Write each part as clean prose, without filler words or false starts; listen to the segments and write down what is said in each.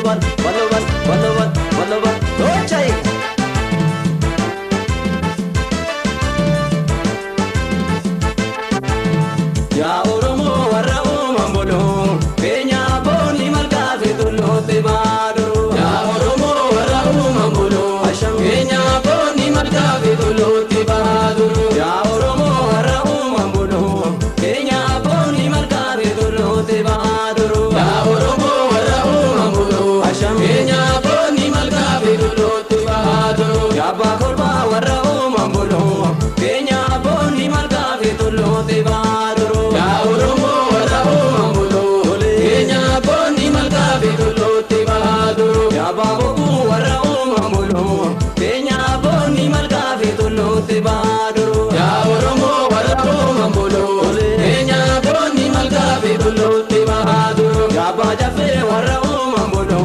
waluban Ochai Ya Oromo warra uumambolo Keenya abboonni malkaa fi tulluutti baaduru Ya Oromo warra uumambolo Keenya abboonni malkaa fi tulluutti baaduru Ya Oromo warra uumambolo Keenya abboonni malkaa fi tulluutti baaduru Ya Oromo warra uumambolo Keenya abboonni malkaa fi tulluutti baaduru Ya abbaa korbaa warra uumambolo Keenya abboonni malkaa fi tulluutti baaduru Baboku warra uumambolo Keenya abboonni malkaa fi tulluutti baaduru Ya Oromo warra uumambolo Keenya abboonni malkaa fi tulluutti baaduru Ya abbaa jaffee warra uumambolo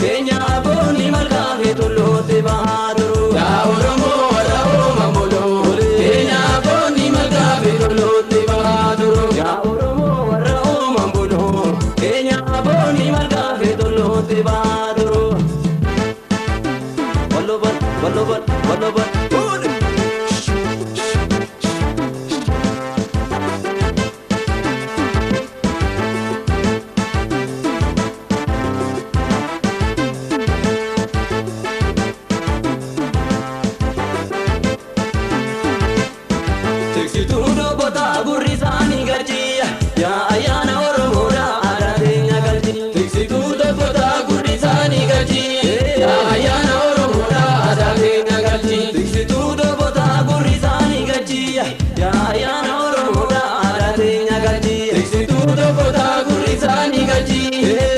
Keenya abboonni malkaa fi tulluutti baaduru Ya Oromo warra uumambolo Keenya abboonni malkaa fi tulluutti baaduru Ya Oromo warra uumambolo Keenya abboonni malkaa fi tulluutti baaduru Waluban Tiksituu dhobbota gurri isaanii galchi Yaa ayyaana Oromoodha aadaa teenya galchi Tiksituu dhobbota gurri isaanii galchi Yaa ayyaana Oromoodha aadaa teenya galchi Tiksituu dhobbota gurri isaanii galchi Yaa ayyaana Oromoodha aadaa teenya galchi Tiksituu dhobbota gurri isaanii galchi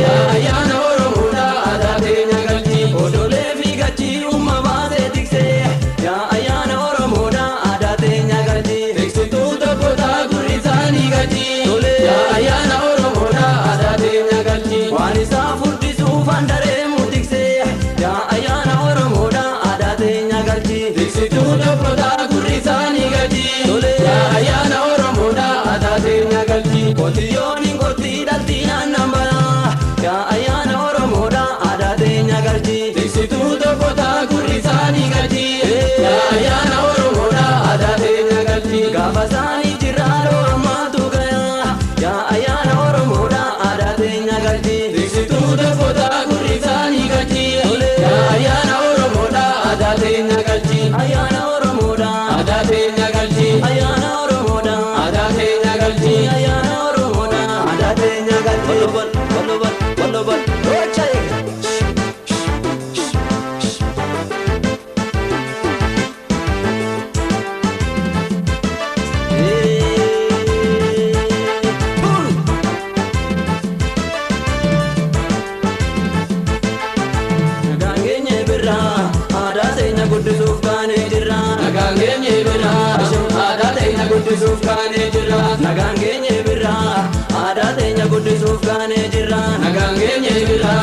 Yaa ayyaana Oromoodha aadaa teenya galchi Odolee fi galchi umma baasee tiksee Yaa ayyaana Oromoodha aadaa teenya galchi Tiksituu dhobbota gurri isaanii galchi Yaa ayyaana Oromoodha aadaa teenya galchi Waan isaa furdisuuf handareemu tiksee Yaa ayyaana Oromoodha aadaa teenya galchi Tiksituu dhobbota gurri isaanii galchi Yaa ayyaana Oromoodha aadaa teenya galchi Qotiyyoon hin qotii dhaltii naannan bala Yaa ayyaana Oromoodha aadaa teenya galchi Tiksituu dhobbota gurri isaanii galchi Yaa ayyaana Oromoodha aadaa teenya galchi Gaafa isaanii jirraadhoo ammaatu gaya Yaa ayyaana Oromoodha aadaa teenya galchi Tiksituu dhobbota gurri isaanii galchi Yaa ayyaana Oromoodha aadaa teenya galchi Ayyaana Oromoodha aadaa teenya galchi Ayyaana Oromoodha aadaa teenya galchi Ayyaana Oromoodha aadaa teenya galchi Waluban Ochai Nagaan keenya birraa aadaa teenya guddisuuf kaanee jirra Nagaan keenya birraa aadaa teenya guddisuuf kaanee jirra Nagaan keenya birraa aadaa teenya guddisuuf kaanee jirra Nagaan keenya birraa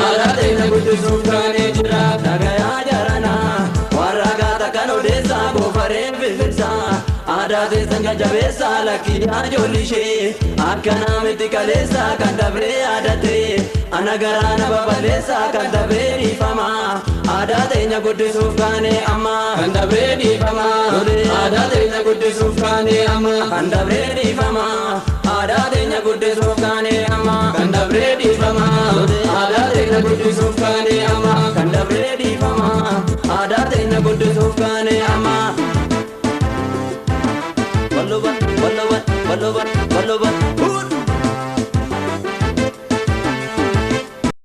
aadaa teenya guddisuuf kaanee jirra Nagayaa jaranaa warra gaata kan odeessaa goofareen firfirsaa Aadaa teessan kan jabeessaa lakkii ijoolli ishee Akkanaa miti kaleessaa kan dabree yaadate Ana garaa na baballeessaa kan dabree dhiifama Aadaa teenya guddisuuf kaanee amma Kan dabree dhiifama Aadaa teenya guddisuuf kaanee amma Kan dabree dhiifama Aadaa teenya guddisuuf kaanee amma Kan dabree dhiifama Aadaa teenya guddisuuf